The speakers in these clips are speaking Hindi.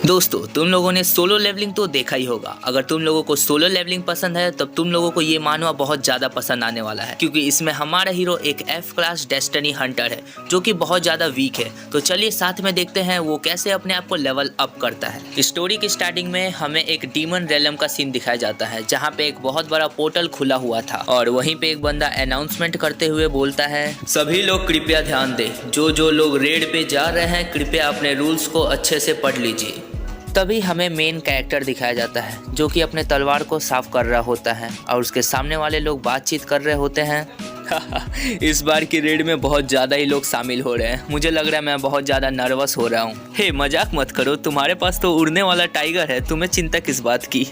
दोस्तों, तुम लोगों ने सोलो लेवलिंग तो देखा ही होगा। अगर तुम लोगों को सोलो लेवलिंग पसंद है तब तुम लोगों को ये मानवा बहुत ज़्यादा पसंद आने वाला है, क्योंकि इसमें हमारा हीरो एक F क्लास डेस्टिनी हंटर है जो कि बहुत ज़्यादा वीक है। तो चलिए साथ में देखते हैं वो कैसे अपने आप को लेवल अप करता है। स्टोरी की स्टार्टिंग में हमें एक डीमन रेलम का सीन दिखाया जाता है, जहाँ पे एक बहुत बड़ा पोर्टल खुला हुआ था और वहीं पे एक बंदा अनाउंसमेंट करते हुए बोलता है, सभी लोग कृपया ध्यान दें, जो लोग रेड पे जा रहे हैं कृपया अपने रूल्स को अच्छे से पढ़ लीजिए। तभी हमें मेन कैरेक्टर दिखाया जाता है जो कि अपने तलवार को साफ कर रहा होता है और उसके सामने वाले लोग बातचीत कर रहे होते हैं। इस बार की रेड में बहुत ज़्यादा ही लोग शामिल हो रहे हैं। मुझे लग रहा है मैं बहुत ज़्यादा नर्वस हो रहा हूँ। हे मजाक मत करो, तुम्हारे पास तो उड़ने वाला टाइगर है, तुम्हें चिंता किस बात की।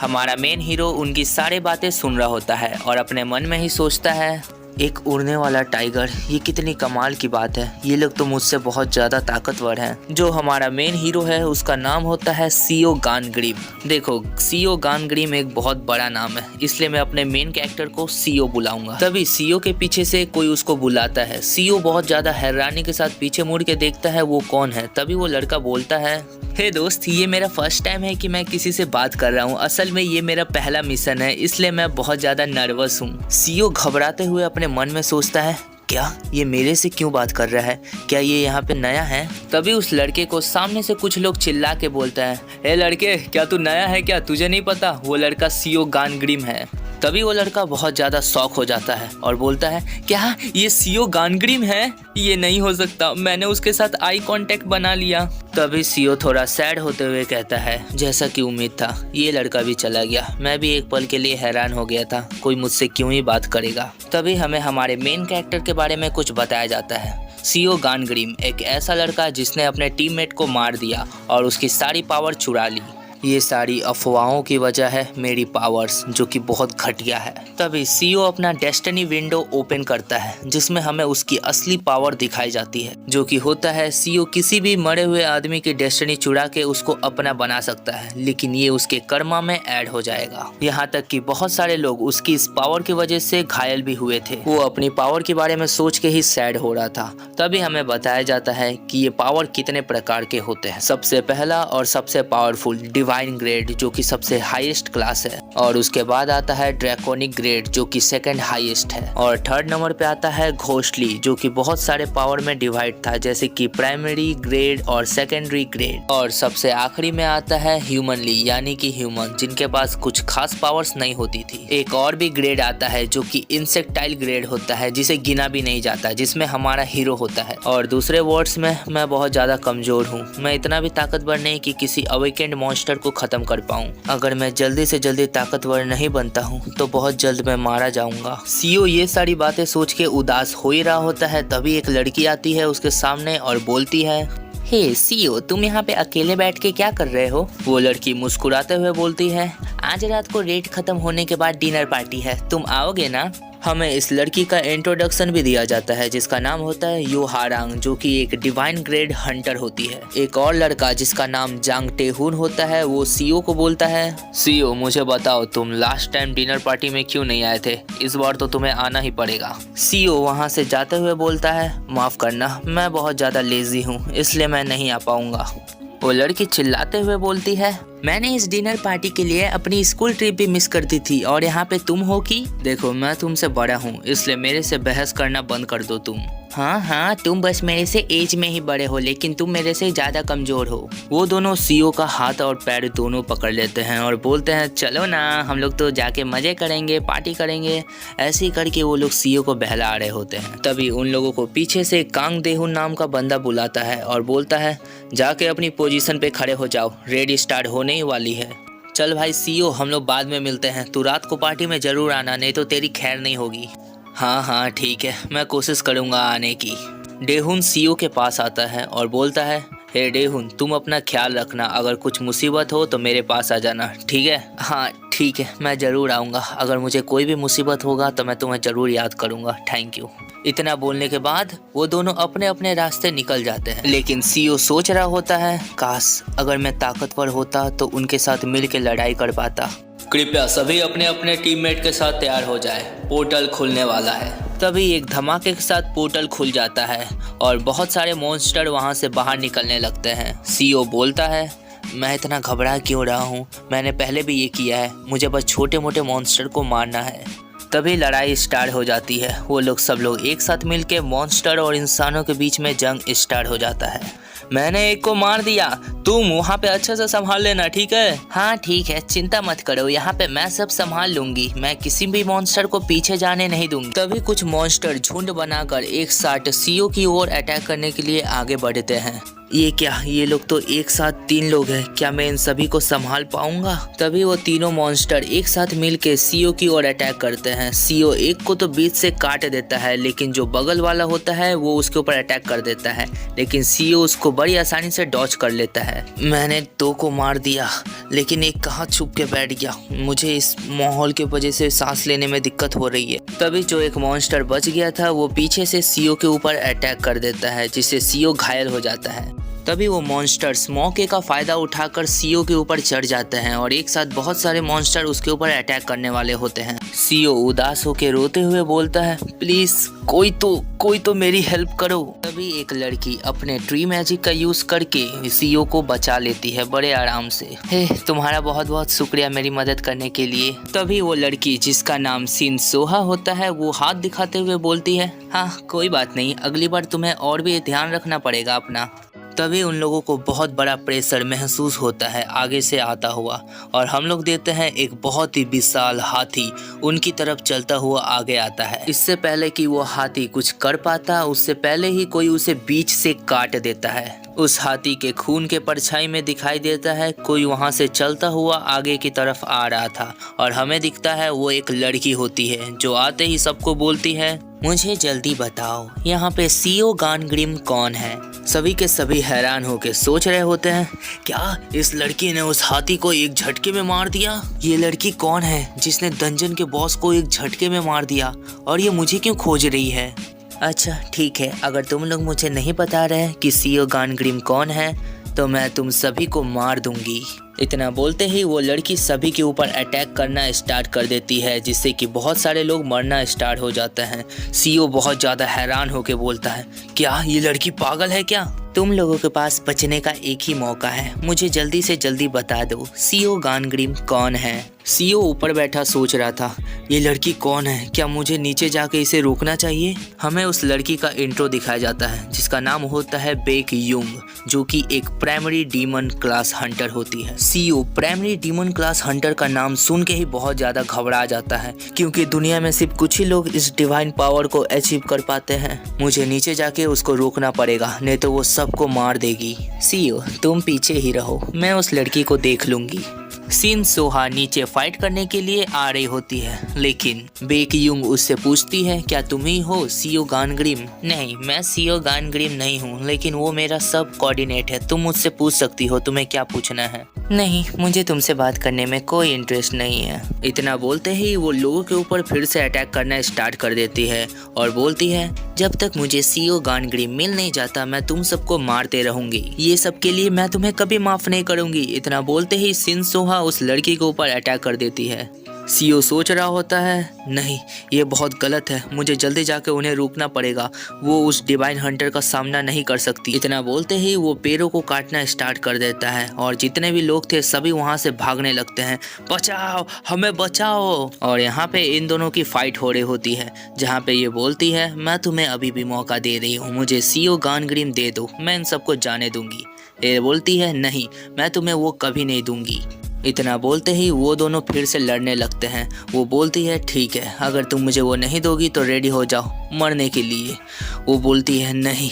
हमारा मेन हीरो उनकी सारी बातें सुन रहा होता है और अपने मन में ही सोचता है, एक उड़ने वाला टाइगर, ये कितनी कमाल की बात है। ये लोग तो मुझसे बहुत ज़्यादा ताकतवर हैं। जो हमारा मेन हीरो है उसका नाम होता है सीओ गानग्रिम। देखो, सीओ गानग्रिम एक बहुत बड़ा नाम है, इसलिए मैं अपने मेन कैरेक्टर को सीओ बुलाऊंगा। तभी सीओ के पीछे से कोई उसको बुलाता है। सीओ बहुत ज़्यादा हैरानी के साथ पीछे मुड़ के देखता है वो कौन है। तभी वो लड़का बोलता है, हे दोस्त, ये मेरा फर्स्ट टाइम है कि मैं किसी से बात कर रहा हूँ। असल में ये मेरा पहला मिशन है, इसलिए मैं बहुत ज़्यादा नर्वस हूँ। सीओ घबराते हुए अपने मन में सोचता है, क्या ये मेरे से क्यों बात कर रहा है? क्या ये यहाँ पे नया है? तभी उस लड़के को सामने से कुछ लोग चिल्ला के बोलता है, ए लड़के, क्या तू नया है क्या? तुझे नहीं पता वो लड़का सीओ गानग्रिम है। तभी वो लड़का बहुत ज़्यादा शॉक हो जाता है और बोलता है, क्या ये सीओ गानग्रिम है? ये नहीं हो सकता, मैंने उसके साथ आई कांटेक्ट बना लिया। तभी सीओ थोड़ा सैड होते हुए कहता है, जैसा कि उम्मीद था, ये लड़का भी चला गया। मैं भी एक पल के लिए हैरान हो गया था, कोई मुझसे क्यों ही बात करेगा। तभी हमें हमारे मेन कैरेक्टर के बारे में कुछ बताया जाता है। सीओ गानग्रिम एक ऐसा लड़का जिसने अपने टीममेट को मार दिया और उसकी सारी पावर चुरा ली। ये सारी अफवाहों की वजह है मेरी पावर्स, जो कि बहुत घटिया है। तभी सीओ अपना डेस्टिनी विंडो ओपन करता है जिसमें हमें उसकी असली पावर दिखाई जाती है, जो कि होता है सीओ किसी भी मरे हुए आदमी की डेस्टिनी चुरा के उसको अपना बना सकता है, लेकिन ये उसके कर्मा में ऐड हो जाएगा। यहाँ तक कि बहुत सारे लोग उसकी इस पावर की वजह से घायल भी हुए थे। वो अपनी पावर के बारे में सोच के ही सैड हो रहा था। तभी हमें बताया जाता है कि ये पावर कितने प्रकार के होते हैं। सबसे पहला और सबसे पावरफुल डिवाइन ग्रेड, जो कि सबसे हाईएस्ट क्लास है, और उसके बाद आता है ड्रैकोनिक ग्रेड जो कि सेकंड हाईएस्ट है, और थर्ड नंबर पे आता है घोस्टली जो कि बहुत सारे पावर में डिवाइड था, जैसे कि प्राइमरी ग्रेड और सेकेंडरी ग्रेड, और सबसे आखिरी में आता है ह्यूमनली, यानी कि ह्यूमन जिनके पास कुछ खास पावर्स नहीं होती थी। एक और भी ग्रेड आता है जो कि इंसेक्टाइल ग्रेड होता है, जिसे गिना भी नहीं जाता, जिसमें हमारा हीरो होता है। और दूसरे वर्ड्स में, मैं बहुत ज्यादा कमजोर हूँ। मैं इतना भी ताकतवर नहीं कि किसी अवेकेंड मॉन्स्टर को खत्म कर पाऊं। अगर मैं जल्दी से जल्दी ताकतवर नहीं बनता हूं तो बहुत जल्द मैं मारा जाऊंगा। सीओ ये सारी बातें सोच के उदास हो ही रहा होता है। तभी एक लड़की आती है उसके सामने और बोलती है, हे सीओ, तुम यहाँ पे अकेले बैठ के क्या कर रहे हो? वो लड़की मुस्कुराते हुए बोलती है, आज रात को रेड खत्म होने के बाद डिनर पार्टी है, तुम आओगे ना? हमें इस लड़की का इंट्रोडक्शन भी दिया जाता है जिसका नाम होता है यो हारांग, जो कि एक डिवाइन ग्रेड हंटर होती है। एक और लड़का जिसका नाम जांग टेहून होता है, वो सीओ को बोलता है, सीओ मुझे बताओ तुम लास्ट टाइम डिनर पार्टी में क्यों नहीं आए थे? इस बार तो तुम्हें आना ही पड़ेगा। सीओ वहाँ से जाते हुए बोलता है, माफ करना, मैं बहुत ज्यादा लेजी हूँ, इसलिए मैं नहीं आ पाऊंगा। वो लड़की चिल्लाते हुए बोलती है, मैंने इस डिनर पार्टी के लिए अपनी स्कूल ट्रिप भी मिस कर दी थी और यहाँ पे तुम हो कि? देखो, मैं तुमसे बड़ा हूँ, इसलिए मेरे से बहस करना बंद कर दो तुम। हाँ, तुम बस मेरे से एज में ही बड़े हो, लेकिन तुम मेरे से ज्यादा कमजोर हो। वो दोनों सीओ का हाथ और पैर दोनों पकड़ लेते हैं और बोलते हैं, चलो ना, हम लोग तो जाके मजे करेंगे, पार्टी करेंगे। ऐसे ही करके वो लोग सीओ को बहला रहे होते हैं। तभी उन लोगों को पीछे से कांग देहुन नाम का बंदा बुलाता है और बोलता है, जाके अपनी पोजीशन पे खड़े हो जाओ, रेड स्टार्ट होने ही वाली है। चल भाई सीओ, हम लोग बाद में मिलते हैं, तू रात को पार्टी में जरूर आना, नहीं तो तेरी खैर नहीं होगी। हाँ ठीक है, मैं कोशिश करूँगा आने की। डेहुन सीओ के पास आता है और बोलता है, हे डेहुन, तुम अपना ख्याल रखना, अगर कुछ मुसीबत हो तो मेरे पास आ जाना, ठीक है? हाँ ठीक है, मैं ज़रूर आऊँगा। अगर मुझे कोई भी मुसीबत होगा तो मैं तुम्हें ज़रूर याद करूँगा, थैंक यू। इतना बोलने के बाद वो दोनों अपने अपने रास्ते निकल जाते हैं। लेकिन सीओ सोच रहा होता है, काश अगर मैं ताकतवर होता तो उनके साथ मिल के लड़ाई कर पाता। कृपया सभी अपने अपने टीममेट के साथ तैयार हो जाए, पोर्टल खुलने वाला है। तभी एक धमाके के साथ पोर्टल खुल जाता है और बहुत सारे मॉन्स्टर वहां से बाहर निकलने लगते हैं। सीओ बोलता है, मैं इतना घबरा क्यों रहा हूँ? मैंने पहले भी ये किया है, मुझे बस छोटे मोटे मॉन्स्टर को मारना है। तभी लड़ाई स्टार्ट हो जाती है। वो लोग सब लोग एक साथ मिलके मॉन्स्टर और इंसानों के बीच में जंग स्टार्ट हो जाता है। मैंने एक को मार दिया, तुम वहाँ पे अच्छे से संभाल लेना, ठीक है? हाँ ठीक है, चिंता मत करो, यहाँ पे मैं सब संभाल लूंगी। मैं किसी भी मॉन्स्टर को पीछे जाने नहीं दूंगी। तभी कुछ मॉन्स्टर झुंड बनाकर एक साथ सीओ की ओर अटैक करने के लिए आगे बढ़ते हैं। ये क्या, ये लोग तो एक साथ 3 लोग हैं, क्या मैं इन सभी को संभाल पाऊंगा? तभी वो तीनों मॉन्स्टर एक साथ मिलके सीओ की ओर अटैक करते हैं। सीओ एक को तो बीच से काट देता है, लेकिन जो बगल वाला होता है वो उसके ऊपर अटैक कर देता है, लेकिन सीओ उसको बड़ी आसानी से डॉज कर लेता है। मैंने 2 को मार दिया, लेकिन एक कहाँ छुप के बैठ गया। मुझे इस माहौल की वजह से सांस लेने में दिक्कत हो रही है। तभी जो एक मॉन्स्टर बच गया था वो पीछे से सीओ के ऊपर अटैक कर देता है, जिससे सीओ घायल हो जाता है। तभी वो मॉन्स्टर्स मौके का फायदा उठाकर सीओ के ऊपर चढ़ जाते हैं और एक साथ बहुत सारे मॉन्स्टर उसके ऊपर अटैक करने वाले होते हैं। सीओ उदास होकर रोते हुए बोलता है, प्लीज कोई तो मेरी हेल्प करो। तभी एक लड़की अपने ट्री मैजिक का यूज करके सीओ को बचा लेती है बड़े आराम से। हे, तुम्हारा बहुत बहुत शुक्रिया मेरी मदद करने के लिए। तभी वो लड़की जिसका नाम सिन सोहा होता है वो हाथ दिखाते हुए बोलती है, हाँ कोई बात नहीं, अगली बार तुम्हें और भी ध्यान रखना पड़ेगा अपना। तभी उन लोगों को बहुत बड़ा प्रेशर महसूस होता है आगे से आता हुआ, और हम लोग देखते हैं एक बहुत ही विशाल हाथी उनकी तरफ चलता हुआ आगे आता है। इससे पहले कि वो हाथी कुछ कर पाता, उससे पहले ही कोई उसे बीच से काट देता है। उस हाथी के खून के परछाई में दिखाई देता है कोई वहां से चलता हुआ आगे की तरफ आ रहा था, और हमें दिखता है वो एक लड़की होती है जो आते ही सबको बोलती है, मुझे जल्दी बताओ यहाँ पे सीओ गानग्रिम कौन है? सभी के सभी हैरान होकर सोच रहे होते हैं, क्या इस लड़की ने उस हाथी को एक झटके में मार दिया? ये लड़की कौन है जिसने डंजन के बॉस को एक झटके में मार दिया, और ये मुझे क्यों खोज रही है? अच्छा ठीक है, अगर तुम लोग मुझे नहीं बता रहे कि सीओ गानग्रिम कौन है तो मैं तुम सभी को मार दूंगी। इतना बोलते ही वो लड़की सभी के ऊपर अटैक करना स्टार्ट कर देती है, जिससे कि बहुत सारे लोग मरना स्टार्ट हो जाते हैं। सीओ बहुत ज़्यादा हैरान होकर बोलता है, क्या ये लड़की पागल है क्या? तुम लोगों के पास बचने का एक ही मौका है, मुझे जल्दी से जल्दी बता दो सीओ गानग्रिम कौन है? सीओ ऊपर बैठा सोच रहा था, ये लड़की कौन है? क्या मुझे नीचे जाके इसे रोकना चाहिए? हमें उस लड़की का इंट्रो दिखाया जाता है जिसका नाम होता है बेक युंग, जो कि एक प्राइमरी डीमन क्लास हंटर होती है। CO primary demon class Hunter का नाम सुन के ही बहुत ज्यादा घबरा जाता है, क्योंकि दुनिया में सिर्फ कुछ ही लोग इस डिवाइन पावर को अचीव कर पाते हैं। मुझे नीचे जाके उसको रोकना पड़ेगा, नहीं तो वो सबको मार देगी। सीओ तुम पीछे ही रहो, मैं उस लड़की को देख लूंगी। सिन सोहा नीचे फाइट करने के लिए आ रही होती है, लेकिन बेक युंग उससे पूछती है, क्या तुम ही हो सीओ गानग्रिम? नहीं, मैं सीओ गानग्रिम नहीं हूँ, लेकिन वो मेरा सब कोऑर्डिनेट है, तुम मुझसे पूछ सकती हो, तुम्हें क्या पूछना है? नहीं, मुझे तुमसे बात करने में कोई इंटरेस्ट नहीं है। इतना बोलते ही वो लोगों के ऊपर फिर से अटैक करना स्टार्ट कर देती है और बोलती है, जब तक मुझे सीओ गानग्रिम मिल नहीं जाता मैं तुम सबको मारते रहूंगी, ये सब के लिए मैं तुम्हें कभी माफ नहीं करूंगी। इतना बोलते ही सिन सोहा उस लड़की के ऊपर अटैक कर देती है। सीओ सोच रहा होता है, नहीं ये बहुत गलत है, मुझे जल्दी जाके उन्हें रोकना पड़ेगा, वो उस डिवाइन हंटर का सामना नहीं कर सकती। इतना बोलते ही वो पेड़ों को काटना स्टार्ट कर देता है और जितने भी लोग थे सभी वहां से भागने लगते हैं, बचाओ हमें बचाओ। और यहाँ पे इन दोनों की फाइट हो रही होती है, जहाँ पे ये बोलती है, मैं तुम्हें अभी भी मौका दे रही हूँ, मुझे सीओ गानग्रिम दे दो, मैं इन सबको जाने दूंगी। ये बोलती है, नहीं मैं तुम्हें वो कभी नहीं दूंगी। इतना बोलते ही वो दोनों फिर से लड़ने लगते हैं। वो बोलती है, ठीक है अगर तुम मुझे वो नहीं दोगी तो रेडी हो जाओ मरने के लिए। वो बोलती है, नहीं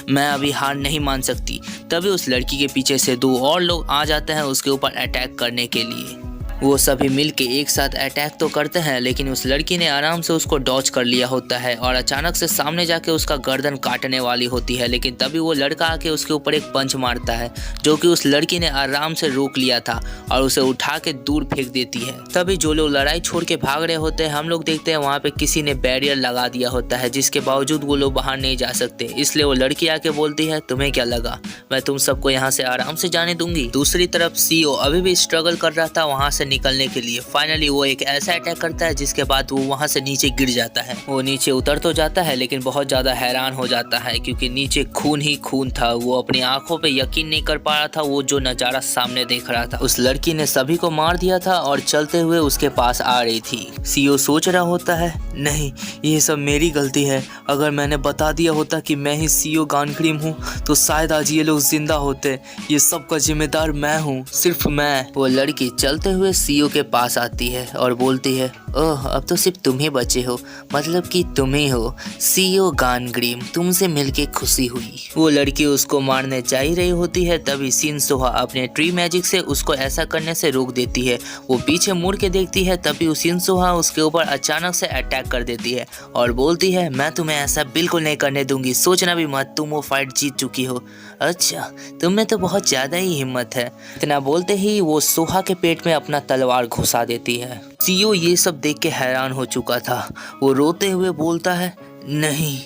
मैं अभी हार नहीं मान सकती। तभी उस लड़की के पीछे से 2 और लोग आ जाते हैं उसके ऊपर अटैक करने के लिए। वो सभी मिलके एक साथ अटैक तो करते हैं, लेकिन उस लड़की ने आराम से उसको डॉज कर लिया होता है और अचानक से सामने जाके उसका गर्दन काटने वाली होती है, लेकिन तभी वो लड़का आके उसके ऊपर एक पंच मारता है जो कि उस लड़की ने आराम से रोक लिया था और उसे उठा के दूर फेंक देती है। तभी जो लोग लड़ाई छोड़ के भाग रहे होते हैं, हम लोग देखते हैं वहाँ पे किसी ने बैरियर लगा दिया होता है, जिसके बावजूद वो लोग बाहर नहीं जा सकते। इसलिए वो लड़की आके बोलती है, तुम्हें क्या लगा मैं तुम सबको यहाँ से आराम से जाने दूंगी। दूसरी तरफ सीओ अभी भी स्ट्रगल कर रहा था वहाँ से से निकलने के लिए। फाइनली वो एक ऐसा अटैक करता है जिसके बाद वो वहाँ से नीचे गिर जाता है। वो नीचे उतर तो जाता है लेकिन बहुत ज्यादा हैरान हो जाता है क्योंकि नीचे खून ही खून था। वो अपनी आंखों पे यकीन नहीं कर पा रहा था वो जो नजारा सामने देख रहा था। उस लड़की ने सभी को मार दिया था और चलते हुए उसके पास आ रही थी। सीओ सोच रहा होता है, नहीं ये सब मेरी गलती है। अगर मैंने बता दिया होता कि मैं ही सीओ गानग्रिम हूँ तो शायद आज ये लोग जिंदा होते। ये सब का जिम्मेदार मैं हूँ, सिर्फ मैं। वो लड़की चलते हुए सीओ के पास आती है और बोलती है, ओह अब तो सिर्फ तुम ही बचे हो, मतलब कि तुम ही हो सीओ गानग्रिम, तुमसे मिलके खुशी हुई। वो लड़की उसको मारने जा ही रही होती है तभी शिनसोहा अपने ट्री मैजिक से उसको ऐसा करने से रोक देती है। वो पीछे मुड़ के देखती है तभी शिनसोहा उसके ऊपर अचानक से अटैक कर देती है और बोलती है, मैं तुम्हें ऐसा बिल्कुल नहीं करने दूंगी, सोचना भी मत, तुम वो फाइट जीत चुकी हो। अच्छा तुम में तो बहुत ज्यादा ही हिम्मत है। इतना बोलते ही वो सोहा के पेट में अपना तलवार घुसा देती है। सीओ ये सब देख के हैरान हो चुका था। वो रोते हुए बोलता है, नहीं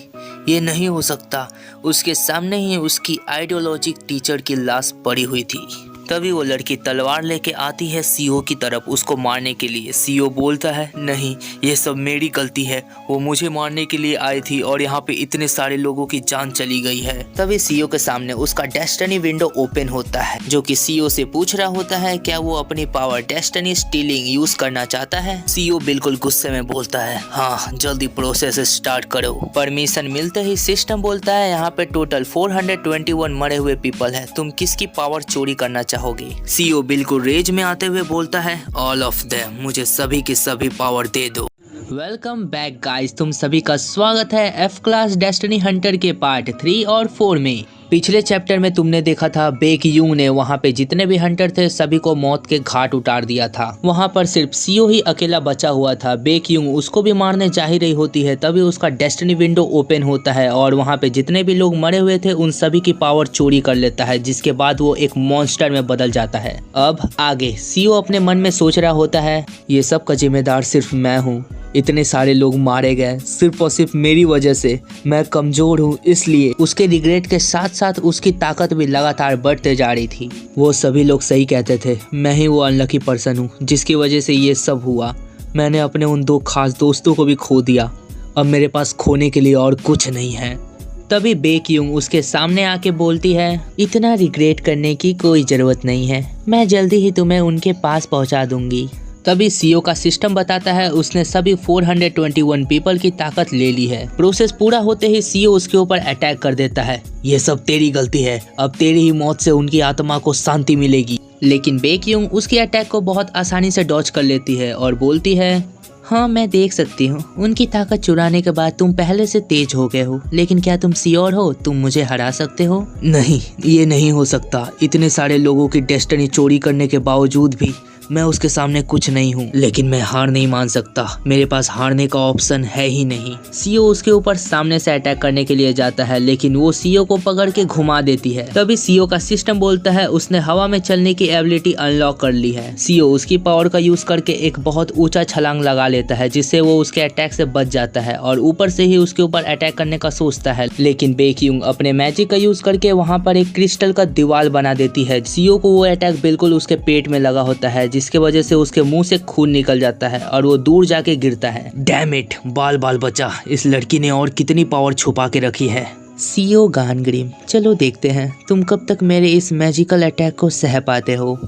ये नहीं हो सकता। उसके सामने ही उसकी आइडियोलॉजिक टीचर की लाश पड़ी हुई थी। तभी वो लड़की तलवार लेके आती है सीओ की तरफ उसको मारने के लिए। सीओ बोलता है, नहीं ये सब मेरी गलती है, वो मुझे मारने के लिए आई थी और यहाँ पे इतने सारे लोगों की जान चली गई है। तभी सीओ के सामने उसका डेस्टिनी विंडो ओपन होता है जो कि सीओ से पूछ रहा होता है क्या वो अपनी पावर डेस्टिनी स्टीलिंग यूज करना चाहता है। सीओ बिल्कुल गुस्से में बोलता है, हाँ जल्दी प्रोसेस स्टार्ट करो। परमिशन मिलते ही सिस्टम बोलता है, यहाँ पे टोटल 421 मरे हुए पीपल है, तुम किसकी पावर चोरी करना चाहोगे। सीओ बिल्कुल रेज में आते हुए बोलता है, ऑल ऑफ देम, मुझे सभी की सभी पावर दे दो। वेलकम बैक गाइस, तुम सभी का स्वागत है एफ क्लास डेस्टिनी हंटर के पार्ट 3 और 4 में। पिछले चैप्टर में तुमने देखा था बेक यूंग ने वहाँ पे जितने भी हंटर थे सभी को मौत के घाट उतार दिया था। वहाँ पर सिर्फ सीओ ही अकेला बचा हुआ था। बेक यूंग उसको भी मारने जा ही रही होती है तभी उसका डेस्टिनी विंडो ओपन होता है और वहाँ पे जितने भी लोग मरे हुए थे उन सभी की पावर चोरी कर लेता है, जिसके बाद वो एक मॉन्स्टर में बदल जाता है। अब आगे सीओ अपने मन में सोच रहा होता है, ये सब का जिम्मेदार सिर्फ मैं हूँ, इतने सारे लोग मारे गए सिर्फ और सिर्फ मेरी वजह से, मैं कमजोर हूँ। इसलिए उसके रिग्रेट के साथ साथ उसकी ताकत भी लगातार बढ़ते जा रही थी। वो सभी लोग सही कहते थे, मैं ही वो अनलकी पर्सन हूँ जिसकी वजह से ये सब हुआ। मैंने अपने उन 2 खास दोस्तों को भी खो दिया, अब मेरे पास खोने के लिए और कुछ नहीं है। तभी बेक यूंग उसके सामने आके बोलती है, इतना रिग्रेट करने की कोई जरूरत नहीं है, मैं जल्दी ही तुम्हें उनके पास पहुँचा दूंगी। तभी सीओ का सिस्टम बताता है उसने सभी 421 पीपल की ताकत ले ली है। प्रोसेस पूरा होते ही सीओ उसके ऊपर अटैक कर देता है, ये सब तेरी गलती है, अब तेरी ही मौत से उनकी आत्मा को शांति मिलेगी। लेकिन बेक यूंग उसके अटैक को बहुत आसानी से डॉज कर लेती है और बोलती है, हाँ मैं देख सकती हूँ, उनकी ताकत चुराने के बाद तुम पहले से तेज हो गए हो, लेकिन क्या तुम श्योर हो तुम मुझे हरा सकते हो? नहीं ये नहीं हो सकता, इतने सारे लोगों की डेस्टिनी चोरी करने के बावजूद भी मैं उसके सामने कुछ नहीं हूँ, लेकिन मैं हार नहीं मान सकता, मेरे पास हारने का ऑप्शन है ही नहीं। सीओ उसके ऊपर सामने से अटैक करने के लिए जाता है लेकिन वो सीओ को पकड़ के घुमा देती है। तभी सीओ का सिस्टम बोलता है उसने हवा में चलने की एबिलिटी अनलॉक कर ली है। सीओ उसकी पावर का यूज करके एक बहुत ऊंचा छलांग लगा लेता है जिससे वो उसके अटैक से बच जाता है और ऊपर से ही उसके ऊपर अटैक करने का सोचता है, लेकिन बेक यूंग अपने मैजिक का यूज करके वहाँ पर एक क्रिस्टल का दीवार बना देती है। सीओ को वो अटैक बिल्कुल उसके पेट में लगा होता है जिसके वजह से उसके मुंह से खून निकल जाता है और वो दूर जाके गिरता है। डैम इट, बाल बचा, इस लड़की ने और कितनी पावर छुपा के रखी है। सीओ गानग्रिम, चलो देखते हैं तुम कब तक मेरे इस मैजिकल अटैक को सह पाते हो।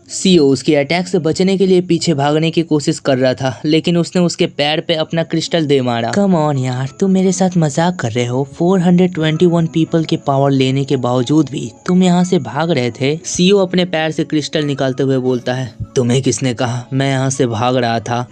सीओ उसके अटैक से बचने के लिए पीछे भागने की कोशिश कर रहा था लेकिन उसने उसके पैर पे अपना क्रिस्टल दे मारा। कम ऑन यार, तुम मेरे साथ मजाक कर रहे हो? 421 पीपल के पावर लेने के बावजूद भी तुम यहाँ से भाग रहे थे? सीओ अपने पैर से क्रिस्टल निकालते हुए बोलता है, तुम्हें किसने कहा मैं यहाँ से भाग रहा था?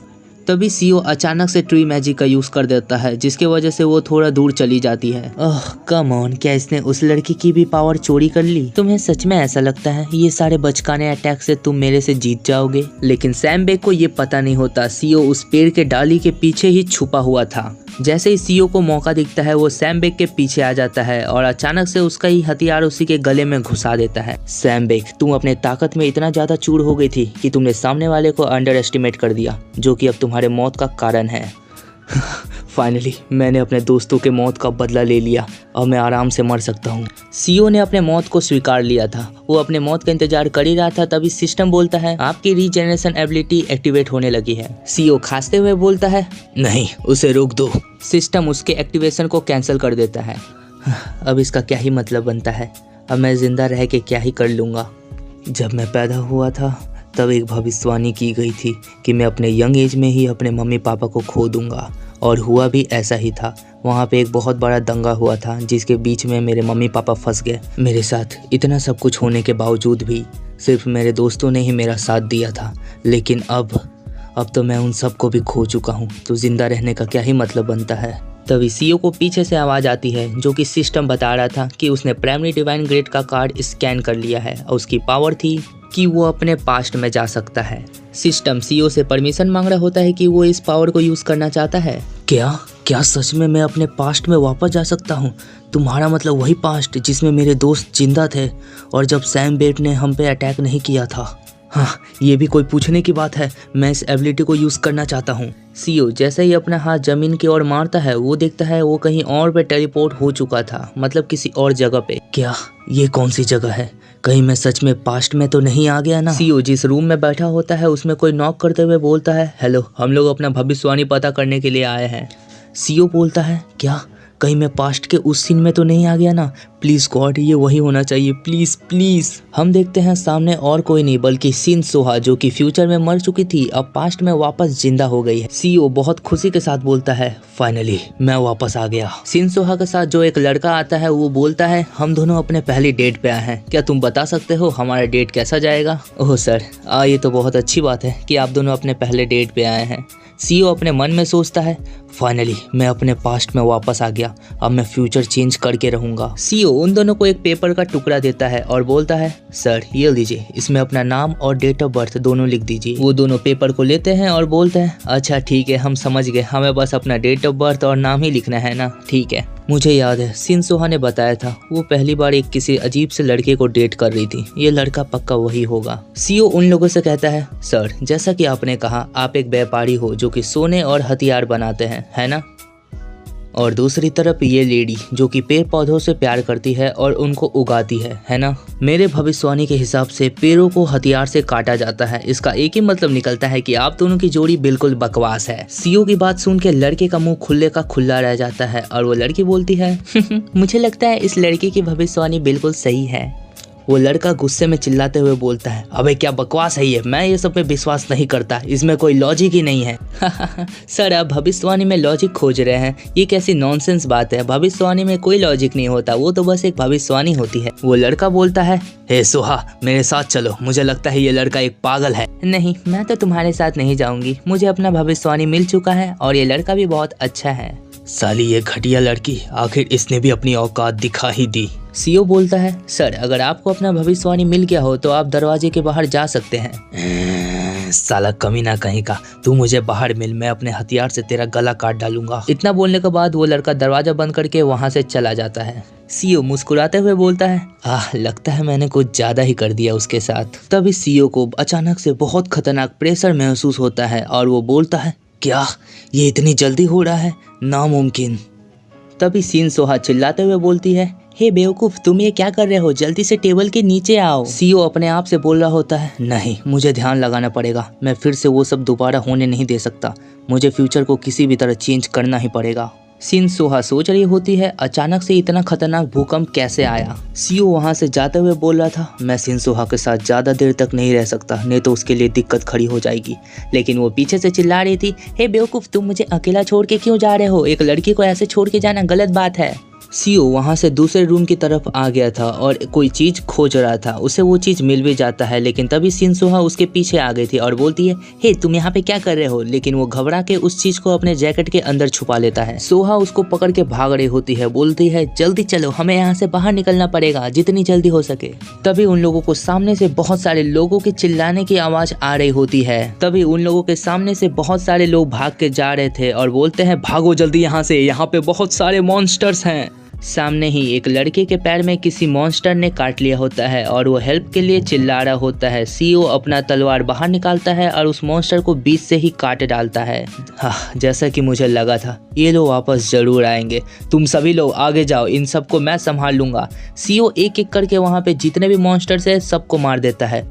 तभी सीओ अचानक से ट्री मैजिक का यूज कर देता है जिसके वजह से वो थोड़ा दूर चली जाती है। ओह कम ऑन, क्या इसने उस लड़की की भी पावर चोरी कर ली? तुम्हें सच में ऐसा लगता है ये सारे बचकाने अटैक से तुम मेरे से जीत जाओगे? लेकिन सैम बेक को ये पता नहीं होता सीओ उस पेड़ के डाली के पीछे ही छुपा हुआ था। जैसे ही सीओ को मौका दिखता है वो सैम बेक के पीछे आ जाता है और अचानक से उसका ही हथियार उसी के गले में घुसा देता है। सैम बेक, तुम अपने ताकत में इतना ज्यादा चूर हो गई थी कि तुमने सामने वाले को अंडर एस्टिमेट कर दिया, जो कि अब तुम्हारे मौत का कारण है। फाइनली मैंने अपने दोस्तों के मौत का बदला ले लिया, अब मैं आराम से मर सकता हूँ। सीईओ ने अपने मौत को स्वीकार लिया था, वो अपने मौत का इंतजार कर ही रहा था। तभी सिस्टम बोलता है आपकी रीजेनरेशन एबिलिटी एक्टिवेट होने लगी है। सीईओ खांसते हुए बोलता है नहीं, उसे रोक दो। सिस्टम उसके एक्टिवेशन को कैंसिल कर देता है। अब इसका क्या ही मतलब बनता है, अब मैं जिंदा रह के क्या ही कर लूँगा। जब मैं पैदा हुआ था तब एक भविष्यवाणी की गई थी कि मैं अपने यंग एज में ही अपने मम्मी पापा को खो दूंगा, और हुआ भी ऐसा ही था। वहाँ पे एक बहुत बड़ा दंगा हुआ था जिसके बीच में मेरे मम्मी पापा फंस गए। मेरे साथ इतना सब कुछ होने के बावजूद भी सिर्फ मेरे दोस्तों ने ही मेरा साथ दिया था। लेकिन अब तो मैं उन सबको भी खो चुका हूँ, तो जिंदा रहने का क्या ही मतलब बनता है। तभी सीईओ को पीछे से आवाज़ आती है जो कि सिस्टम बता रहा था कि उसने प्राइमरी डिवाइन ग्रेड का कार्ड स्कैन कर लिया है और उसकी पावर थी कि वो अपने पास्ट में जा सकता है। सिस्टम सीईओ से परमिशन मांग रहा होता है कि वो इस पावर को यूज़ करना चाहता है। क्या सच में मैं अपने पास्ट में वापस जा सकता हूँ? तुम्हारा मतलब वही पास्ट जिसमें मेरे दोस्त जिंदा थे और जब सैम बेट ने हम पे अटैक नहीं किया था? हाँ, ये भी कोई पूछने की बात है। मैं इस एबिलिटी को यूज़ करना चाहता हूँ। सीईओ जैसे ही अपना हाथ जमीन की ओर मारता है, वो देखता है वो कहीं और पे टेलीपोर्ट हो चुका था, मतलब किसी और जगह पे। क्या ये कौन सी जगह है? कहीं मैं सच में पास्ट में तो नहीं आ गया ना? सीईओ जिस रूम में बैठा होता है उसमें कोई नॉक करते हुए बोलता है हेलो, हम लोग अपना भविष्यवाणी पता करने के लिए आए हैं। सीईओ बोलता है क्या कहीं मैं पास्ट के उस सीन में तो नहीं आ गया ना? प्लीज़ गॉड, ये वही होना चाहिए, प्लीज़ प्लीज़। हम देखते हैं सामने और कोई नहीं बल्कि सिन सोहा, जो कि फ्यूचर में मर चुकी थी, अब पास्ट में वापस जिंदा हो गई है। सीईओ बहुत खुशी के साथ बोलता है फाइनली मैं वापस आ गया। सिन सोहा के साथ जो एक लड़का आता है वो बोलता है हम दोनों अपने पहली डेट पे आए हैं, क्या तुम बता सकते हो हमारा डेट कैसा जाएगा? ओह सर, ये तो बहुत अच्छी बात है कि आप दोनों अपने पहले डेट पे आए हैं। सीईओ अपने मन में सोचता है फाइनली मैं अपने पास्ट में वापस आ गया, अब मैं फ्यूचर चेंज करके रहूंगा। सीईओ उन दोनों को एक पेपर का टुकड़ा देता है और बोलता है सर ये लीजिए, इसमें अपना नाम और डेट ऑफ बर्थ दोनों लिख दीजिए। वो दोनों पेपर को लेते हैं और बोलते हैं अच्छा ठीक है, हम समझ गए, हमें बस अपना डेट ऑफ बर्थ और नाम ही लिखना है ना? ठीक है। मुझे याद है सिन सोहा ने बताया था वो पहली बार एक किसी अजीब से लड़के को डेट कर रही थी, ये लड़का पक्का वही होगा। सीईओ उन लोगों से कहता है सर जैसा कि आपने कहा आप एक व्यापारी हो जो कि सोने और हथियार बनाते हैं, है ना? और दूसरी तरफ ये लेडी जो कि पेड़ पौधों से प्यार करती है और उनको उगाती है ना? मेरे भविष्यवाणी के हिसाब से पेड़ों को हथियार से काटा जाता है, इसका एक ही मतलब निकलता है कि आप दोनों की जोड़ी बिल्कुल बकवास है। सीईओ की बात सुन के लड़के का मुंह खुले का खुला रह जाता है और वो लड़की बोलती है मुझे लगता है इस लड़के की भविष्यवाणी बिल्कुल सही है। वो लड़का गुस्से में चिल्लाते हुए बोलता है अबे क्या बकवास है ये, मैं ये सब पे विश्वास नहीं करता, इसमें कोई लॉजिक ही नहीं है। सर आप भविष्यवाणी में लॉजिक खोज रहे हैं, ये कैसी नॉनसेंस बात है, भविष्यवाणी में कोई लॉजिक नहीं होता, वो तो बस एक भविष्यवाणी होती है। वो लड़का बोलता है हे सोहा मेरे साथ चलो, मुझे लगता है ये लड़का एक पागल है। नहीं, मैं तो तुम्हारे साथ नहीं जाऊंगी, मुझे अपना भविष्यवाणी मिल चुका है और ये लड़का भी बहुत अच्छा है। साली ये घटिया लड़की, आखिर इसने भी अपनी औकात दिखा ही दी। सीईओ बोलता है सर अगर आपको अपना भविष्यवाणी मिल गया हो तो आप दरवाजे के बाहर जा सकते हैं। साला कमीना कहीं का, तू मुझे बाहर मिल, मैं अपने हथियार से तेरा गला काट डालूंगा। इतना बोलने के बाद वो लड़का दरवाजा बंद करके वहाँ से चला जाता है। सीईओ मुस्कुराते हुए बोलता है लगता है मैंने कुछ ज्यादा ही कर दिया उसके साथ। तभी सीईओ को अचानक से बहुत खतरनाक प्रेशर महसूस होता है और वो बोलता है क्या ये इतनी जल्दी हो रहा है, नामुमकिन। तभी सिन सोहा चिल्लाते हुए बोलती है हे बेवकूफ, तुम ये क्या कर रहे हो, जल्दी से टेबल के नीचे आओ। सीईओ अपने आप से बोल रहा होता है नहीं, मुझे ध्यान लगाना पड़ेगा, मैं फिर से वो सब दोबारा होने नहीं दे सकता, मुझे फ्यूचर को किसी भी तरह चेंज करना ही पड़ेगा। सिन सोहा सोच रही होती है अचानक से इतना खतरनाक भूकंप कैसे आया। सीईओ वहां से जाते हुए बोल रहा था मैं सिन सोहा के साथ ज्यादा देर तक नहीं रह सकता, नहीं तो उसके लिए दिक्कत खड़ी हो जाएगी। लेकिन वो पीछे से चिल्ला रही थी हे बेवकूफ, तुम मुझे अकेला छोड़ के क्यों जा रहे हो, एक लड़की को ऐसे छोड़ के जाना गलत बात है। सीईओ वहाँ से दूसरे रूम की तरफ आ गया था और कोई चीज़ खोज रहा था, उसे वो चीज़ मिल भी जाता है। लेकिन तभी सिन सोहा उसके पीछे आ गई थी और बोलती है हे तुम यहाँ पे क्या कर रहे हो, लेकिन वो घबरा के उस चीज़ को अपने जैकेट के अंदर छुपा लेता है। सोहा उसको पकड़ के भाग रही होती है, बोलती है जल्दी चलो, हमें यहाँ से बाहर निकलना पड़ेगा जितनी जल्दी हो सके। तभी उन लोगों को सामने से बहुत सारे लोगों के चिल्लाने की आवाज़ आ रही होती है। तभी उन लोगों के सामने से बहुत सारे लोग भाग के जा रहे थे और बोलते हैं भागो जल्दी यहाँ से, यहाँ पे बहुत सारे मॉन्स्टर्स हैं। सामने ही एक लड़के के पैर में किसी मॉन्स्टर ने काट लिया होता है और वो हेल्प के लिए चिल्ला रहा होता है। सीईओ अपना तलवार बाहर निकालता है और उस मॉन्स्टर को बीच से ही काट डालता है। जैसा कि मुझे लगा था, ये लोग वापस जरूर आएंगे। तुम सभी लोग आगे जाओ, इन सबको मैं संभाल लूंगा। सीईओ एक एक करके वहाँ पे जितने भी मॉन्स्टर्स है सबको मार देता है।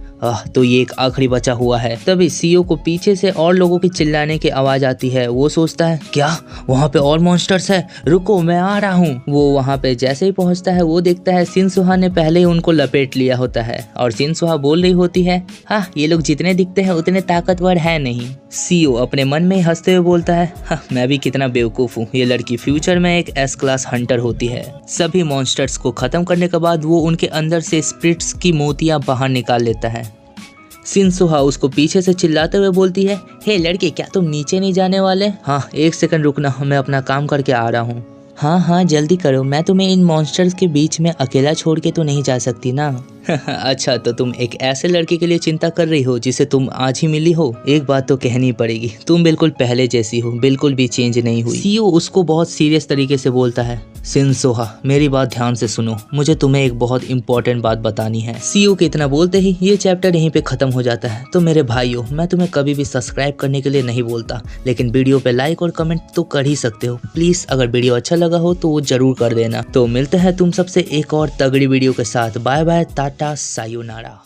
तो ये एक आखिरी बचा हुआ है। तभी सीईओ को पीछे से और लोगों की चिल्लाने की आवाज आती है। वो सोचता है क्या वहाँ पे और मॉन्स्टर्स है, रुको मैं आ रहा हूँ। वो वहाँ पे जैसे ही पहुँचता है वो देखता है शिनसुहा ने पहले ही उनको लपेट लिया होता है और शिनसुहा बोल रही होती है, हाँ ये लोग जितने दिखते हैं उतने ताकतवर है नहीं। सीईओ अपने मन में हंसते हुए बोलता है, मैं भी कितना बेवकूफ हूँ, ये लड़की फ्यूचर में एक एस क्लास हंटर होती है। सभी मॉन्स्टर्स को खत्म करने के बाद वो उनके अंदर से स्पिरिट्स की मोतियां बाहर निकाल लेता है। शिनसुहा उसको पीछे से चिल्लाते हुए बोलती है, हे लड़के क्या तुम नीचे नहीं जाने वाले? हाँ एक सेकंड रुकना, मैं अपना काम करके आ रहा हूँ। हाँ जल्दी करो, मैं तुम्हें इन मॉन्स्टर्स के बीच में अकेला छोड़ के तो नहीं जा सकती ना। अच्छा तो तुम एक ऐसे लड़के के लिए चिंता कर रही हो जिसे तुम आज ही मिली हो? एक बात तो कहनी पड़ेगी, तुम बिल्कुल पहले जैसी हो, बिल्कुल भी चेंज नहीं हुई। सीईओ उसको बहुत सीरियस तरीके से बोलता है, शिनसुहा मेरी बात ध्यान से सुनो, मुझे तुम्हें एक बहुत इंपॉर्टेंट बात बतानी है। सीईओ के इतना बोलते ही ये चैप्टर यहीं पे खत्म हो जाता है। तो मेरे भाइयों, मैं तुम्हें कभी भी सब्सक्राइब करने के लिए नहीं बोलता, लेकिन वीडियो पे लाइक और कमेंट तो कर ही सकते हो। प्लीज अगर वीडियो अच्छा लगा हो तो वो जरूर कर देना। तो मिलते हैं तुम सबसे एक और तगड़ी वीडियो के साथ। Bye bye, tata, sayonara.